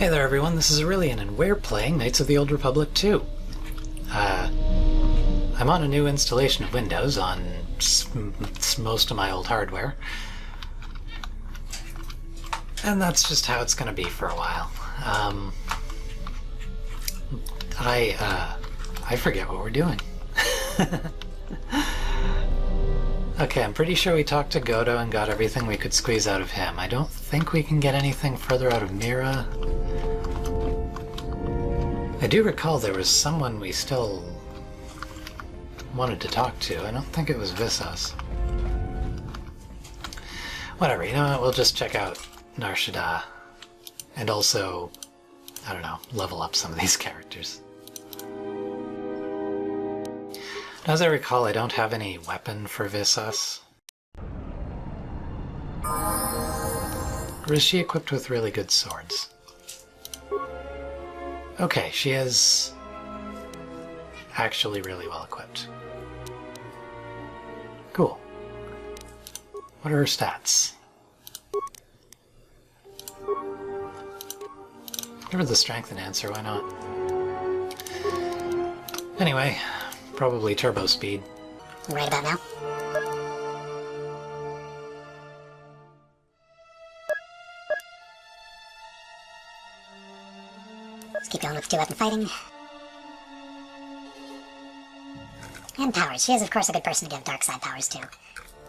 Hey there everyone, this is Aurelian, and we're playing Knights of the Old Republic 2. I'm on a new installation of Windows on most of my old hardware. And that's just how it's gonna be for a while. I forget what we're doing. Okay, I'm pretty sure we talked to Godo and got everything we could squeeze out of him. I don't think we can get anything further out of Mira. I do recall there was someone we still wanted to talk to. I don't think it was Visas. Whatever, you know what, we'll just check out Nar Shaddaa. And also, I don't know, level up some of these characters. As I recall, I don't have any weapon for Visas. Or is she equipped with really good swords? Okay, she is actually really well equipped. Cool. What are her stats? Give her the strength enhancer, why not? Anyway, probably turbo speed. Right about now. Let's keep going with two-weapon fighting. And powers. She is, of course, a good person to give dark side powers to.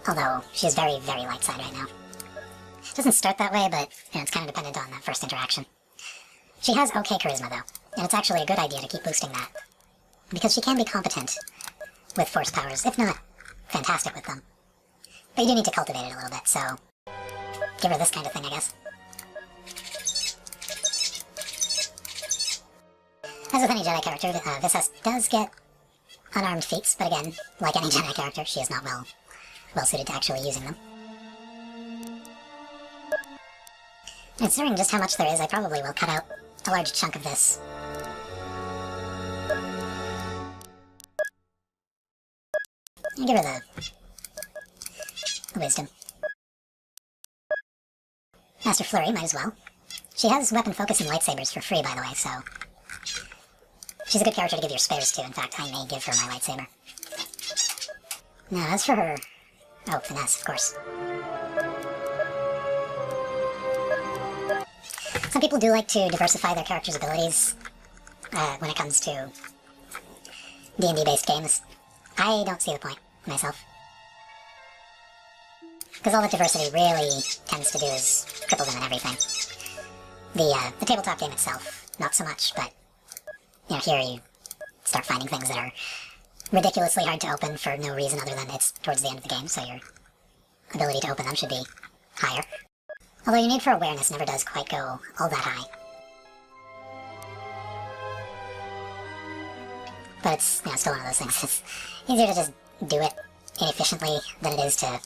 Although, she is very, very light side right now. Doesn't start that way, but you know, it's kind of dependent on that first interaction. She has okay charisma, though, and it's actually a good idea to keep boosting that. Because she can be competent with force powers, if not fantastic with them. But you do need to cultivate it a little bit, so give her this kind of thing, I guess. As with any Jedi character, Visas does get unarmed feats, but again, like any Jedi character, she is not well suited to actually using them. Considering just how much there is, I probably will cut out a large chunk of this. And give her the wisdom. Master Flurry might as well. She has weapon focus and lightsabers for free, by the way, so she's a good character to give your spares to. In fact, I may give her my lightsaber. Now, as for her... Oh, finesse, of course. Some people do like to diversify their characters' abilities when it comes to D&D-based games. I don't see the point, myself. Because all that diversity really tends to do is cripple them in everything. The tabletop game itself, not so much, but you know, here you start finding things that are ridiculously hard to open for no reason other than it's towards the end of the game, so your ability to open them should be higher. Although your need for awareness never does quite go all that high. But it's, you know, still one of those things. It's easier to just do it inefficiently than it is to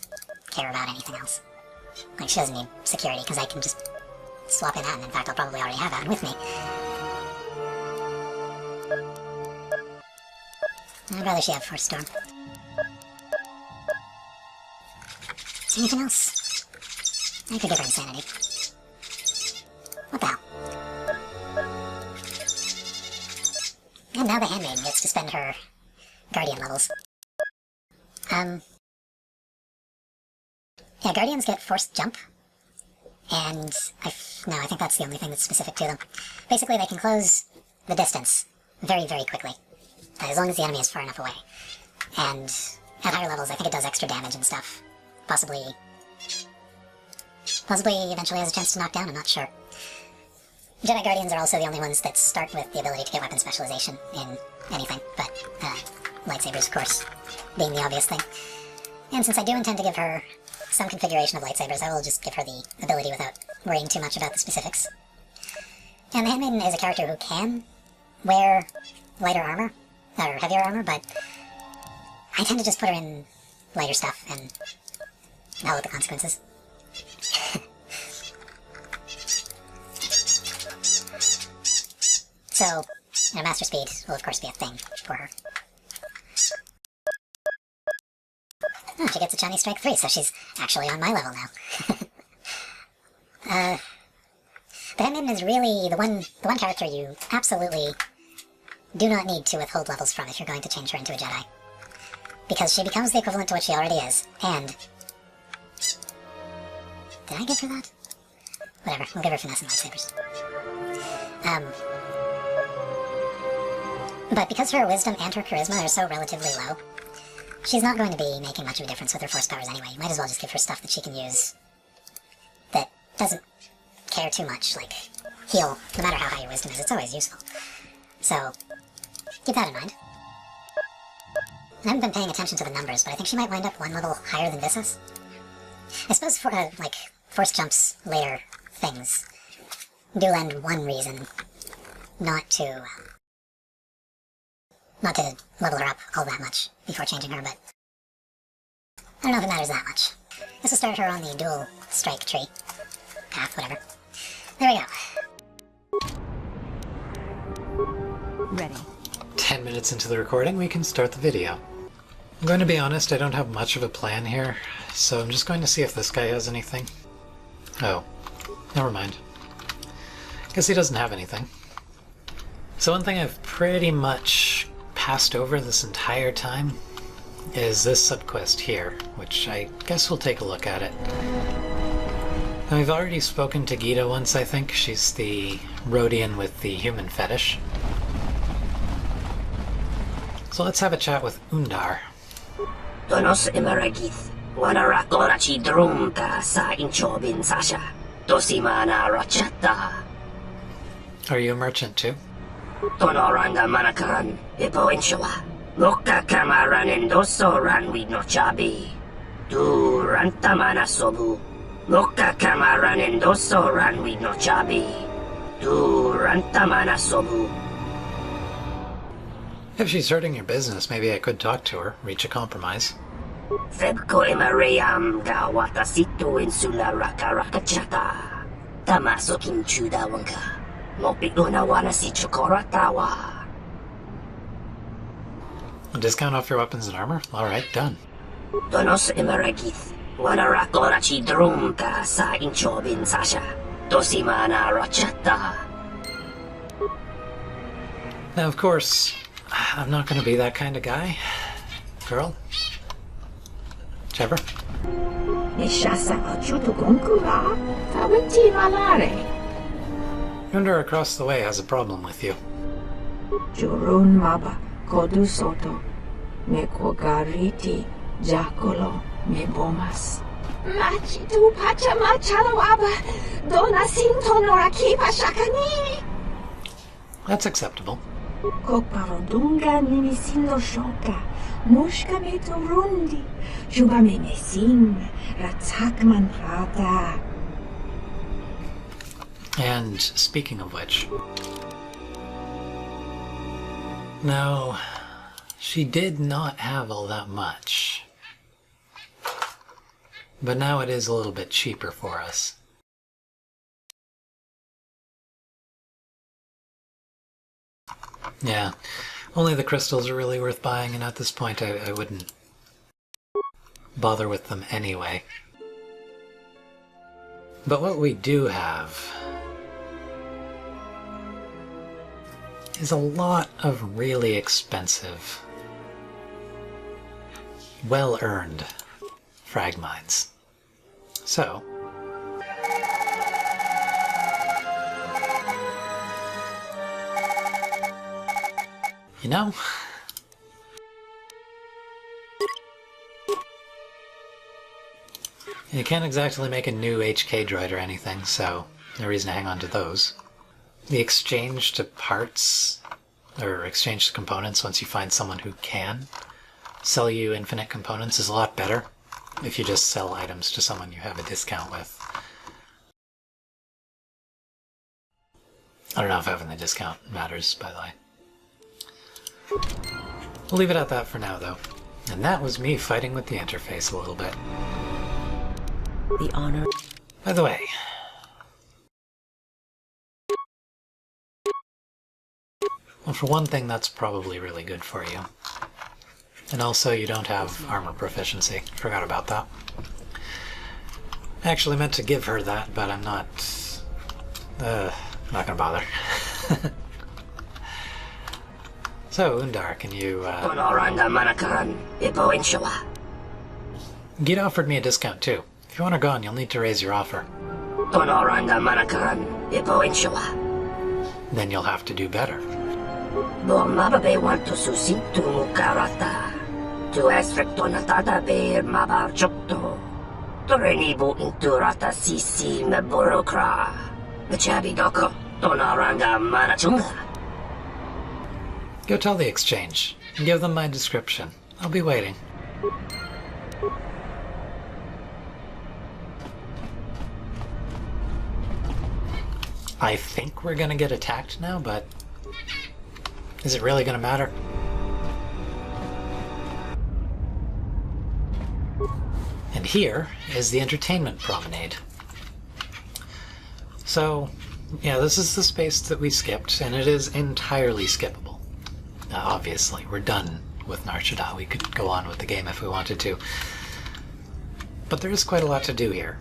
care about anything else. Like, she doesn't need security, because I can just swap in Atten. In fact, I'll probably already have Atten with me. I'd rather she have Force Storm. Is there anything else? I could give her Insanity. What the hell? And now the Handmaiden gets to spend her Guardian levels. Yeah, Guardians get Forced Jump. And I think that's the only thing that's specific to them. Basically, they can close the distance very, very quickly. As long as the enemy is far enough away. And at higher levels, I think it does extra damage and stuff. Possibly eventually has a chance to knock down, I'm not sure. Jedi Guardians are also the only ones that start with the ability to get weapon specialization in anything, but lightsabers, of course, being the obvious thing. And since I do intend to give her some configuration of lightsabers, I will just give her the ability without worrying too much about the specifics. And the Handmaiden is a character who can wear lighter armor, or heavier armor, but I tend to just put her in lighter stuff and hell with the consequences. So, you know, Master Speed will of course be a thing for her. Oh, she gets a Chinese Strike 3, so she's actually on my level now. The Handmaiden is really the one character you absolutely do not need to withhold levels from if you're going to change her into a Jedi. Because she becomes the equivalent to what she already is, and... Did I give her that? Whatever, we'll give her finesse and lightsabers. But because her wisdom and her charisma are so relatively low, she's not going to be making much of a difference with her force powers anyway. You might as well just give her stuff that she can use that doesn't care too much, like heal. No matter how high your wisdom is, it's always useful. So, keep that in mind. I haven't been paying attention to the numbers, but I think she might wind up one level higher than Visas. I suppose, for, like, force jumps later things do lend one reason not to level her up all that much before changing her, but I don't know if it matters that much. This will start her on the dual strike tree. Path, whatever. There we go. Ready. 10 minutes into the recording, we can start the video. I'm going to be honest, I don't have much of a plan here, so I'm just going to see if this guy has anything. Oh, never mind. Guess he doesn't have anything. So one thing I've pretty much passed over this entire time is this subquest here, which I guess we'll take a look at it. Now, we've already spoken to Gita once, I think. She's the Rhodian with the human fetish. So let's have a chat with Undar. Donos emeragith, wanarakorachi drumta sa inchobin sasha, dosimana rachata. Are you a merchant too? Tonoranda manakaran, ipo inshawa, mukka kamaran endoso ran with no chabi. Du rantamana sobu, mukka kamaran endoso ran with no chabi. Du rantamana sobu. If she's hurting your business, maybe I could talk to her, reach a compromise. Febko emarayam ga watasitu insula rakarakachata. Tamasokin chudawanka. Mopiguna wana si chokoratawa. A discount off your weapons and armor? Alright, done. Donos emaragith. Wanarakorachi drumta sa inchobin sasha. Dosimana rachata. Now, of course, I'm not going to be that kind of guy. Girl? Trevor? Nishasa achuto gonkura, tawenti malare. Undar across the way has a problem with you. Jurun maba, kodu soto, me kogariti, jakolo, me bomas. Machitu pachama chalawaba, dona sinto noraki pashakani. That's acceptable. Koparodunga nimisindo shoka, mushka me torundi, juba me mesin, ratzakman rata. And speaking of which... No, she did not have all that much. But now it is a little bit cheaper for us. Yeah, only the crystals are really worth buying, and at this point I wouldn't bother with them anyway. But what we do have is a lot of really expensive, well-earned frag mines. So, you know, you can't exactly make a new HK droid or anything, so no reason to hang on to those. The exchange to parts, or exchange to components once you find someone who can sell you infinite components, is a lot better if you just sell items to someone you have a discount with. I don't know if having the discount matters, by the way. We'll leave it at that for now, though. And that was me fighting with the interface a little bit. The honor. By the way, well, for one thing, that's probably really good for you. And also, you don't have armor proficiency. Forgot about that. I actually meant to give her that, but I'm not Not gonna bother. So, Undar, can you, Tonoranda Manakan, Ipo Inshawa. Gita offered me a discount too. If you want her gone, you'll need to raise your offer. Tonoranda Manakan, Ipo Inshawa. Then you'll have to do better. Mababe want to susintu mukarata. Tu esfrekto natada be mabarchokto. Torenibu inturata sisi meborokra. Machabi doko, Tonoranda Manachunga. Go tell the exchange, and give them my description. I'll be waiting. I think we're gonna get attacked now, but is it really gonna matter? And here is the entertainment promenade. So, yeah, this is the space that we skipped, and it is entirely skippable. Obviously, we're done with Nar Shaddaa. We could go on with the game if we wanted to. But there is quite a lot to do here.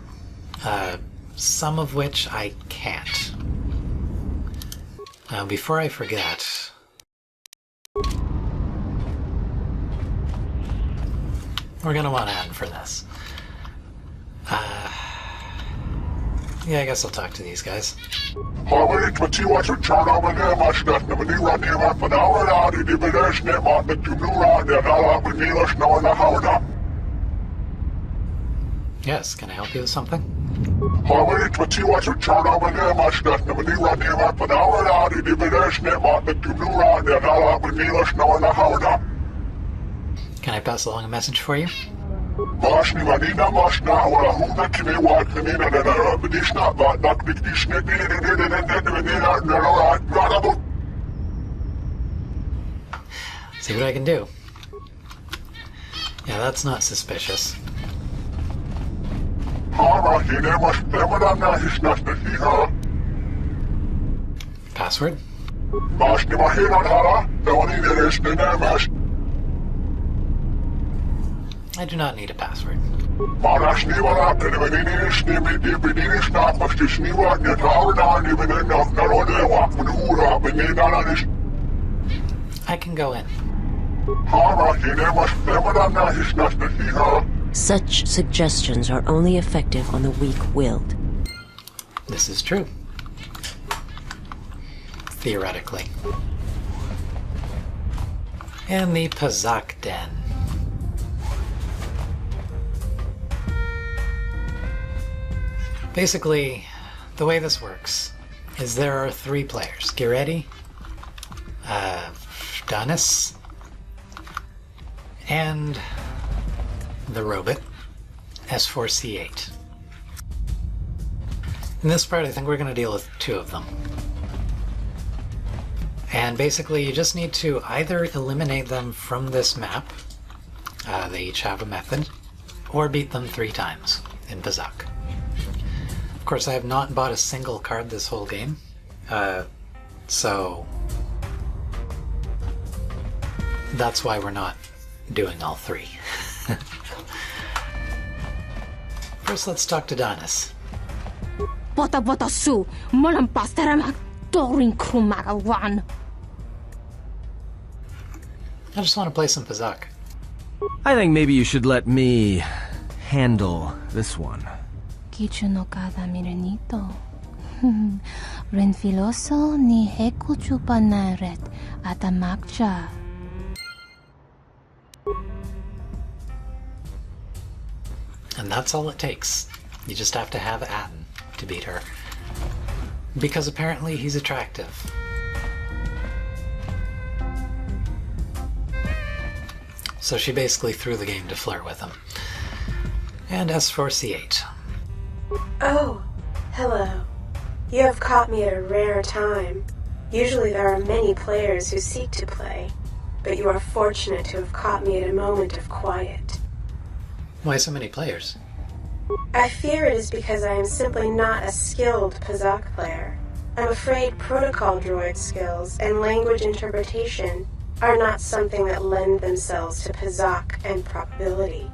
Some of which I can't. Before I forget... We're gonna want to end for this. Yeah, I guess I'll talk to these guys. Yes, can I help you with something? Can I pass along a message for you? See what I can do. Yeah, that's not suspicious. Password? I do not need a password. I can go in. Such suggestions are only effective on the weak-willed. This is true. Theoretically. And the pazaak den. Basically, the way this works is there are 3 players. Giretti, Danis, and the robot, S4C8. In this part, I think we're going to deal with 2 of them. And basically, you just need to either eliminate them from this map, they each have a method, or beat them 3 times in pazaak. Of course, I have not bought a single card this whole game, so that's why we're not doing all 3. First, let's talk to Danis. Bota su, malampas teramak, doring krumagawan. I just want to play some pazaak. I think maybe you should let me handle this one. Kichu no kada mirenito. Renfiloso ni heku chupanaret atamakcha. And that's all it takes. You just have to have Atten to beat her. Because apparently he's attractive. So she basically threw the game to flirt with him. And S4C8. Oh, hello. You have caught me at a rare time. Usually there are many players who seek to play, but you are fortunate to have caught me at a moment of quiet. Why so many players? I fear it is because I am simply not a skilled pazaak player. I'm afraid protocol droid skills and language interpretation are not something that lend themselves to pazaak and probability.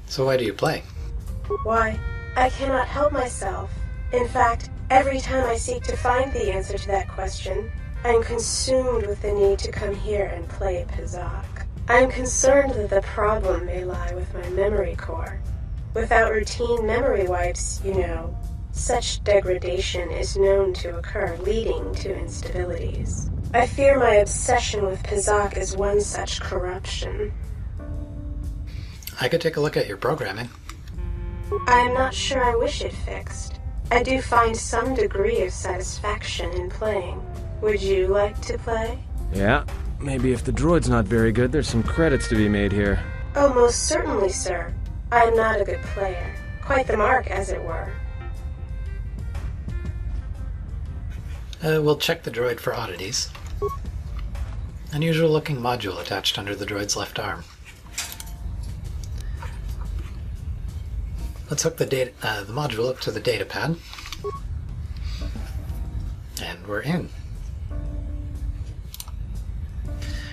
So why do you play? Why, I cannot help myself. In fact, Every time I seek to find the answer to that question, I'm consumed with the need to come here and play pazaak. I'm concerned that the problem may lie with my memory core. Without routine memory wipes, you know, such degradation is known to occur, leading to instabilities. I fear my obsession with pazaak is one such corruption. I could take a look at your programming. I am not sure I wish it fixed. I do find some degree of satisfaction in playing. Would you like to play? Yeah, maybe if the droid's not very good, there's some credits to be made here. Oh, most certainly, sir. I am not a good player. Quite the mark, as it were. We'll check the droid for oddities. Unusual looking module attached under the droid's left arm. Let's hook the module up to the datapad. And we're in.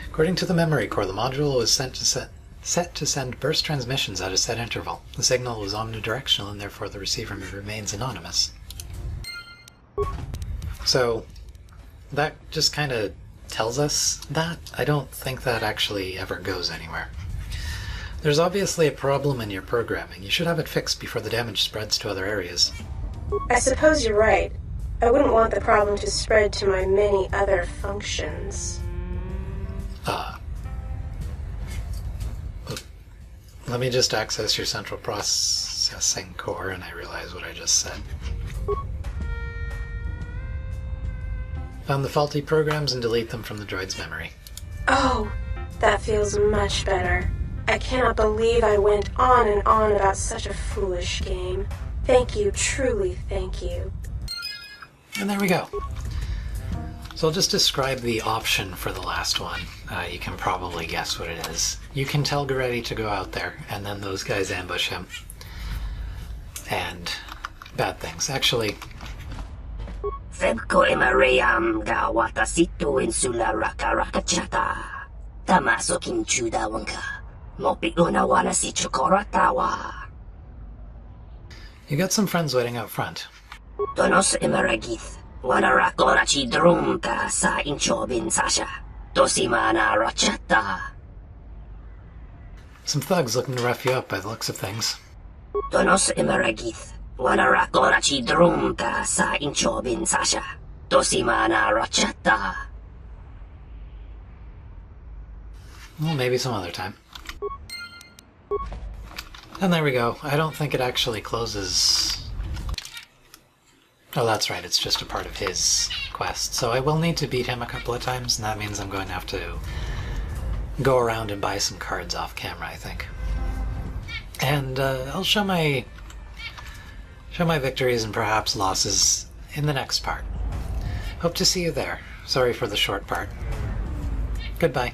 According to the memory core, the module was set to send burst transmissions at a set interval. The signal was omnidirectional and therefore the receiver remains anonymous. So that just kind of tells us that. I don't think that actually ever goes anywhere. There's obviously a problem in your programming. You should have it fixed before the damage spreads to other areas. I suppose you're right. I wouldn't want the problem to spread to my many other functions. Let me just access your central processing core, and I realize what I just said. Found the faulty programs and delete them from the droid's memory. Oh, that feels much better. I cannot believe I went on and on about such a foolish game. Thank you, truly thank you. And there we go. So I'll just describe the option for the last one. You can probably guess what it is. You can tell Goretti to go out there, and then those guys ambush him. And bad things. Actually, Febko emarayam ga watashi to insula rakarakachata. Tamasokin chudawanka. Mopi unawana si chukoratawa. you got some friends waiting out front. Donos emaragith. Wanarakorachi drumka sa inchobin sasha. Dosimana rachata. Some thugs looking to rough you up by the looks of things. Donos emaragith. Wanarakorachi drumka sa inchobin sasha. Dosimana rachata. Well, maybe some other time. And there we go. I don't think it actually closes... Oh, that's right, it's just a part of his quest. So I will need to beat him a couple of times, and that means I'm going to have to go around and buy some cards off camera, I think. And I'll show my victories and perhaps losses in the next part. Hope to see you there. Sorry for the short part. Goodbye.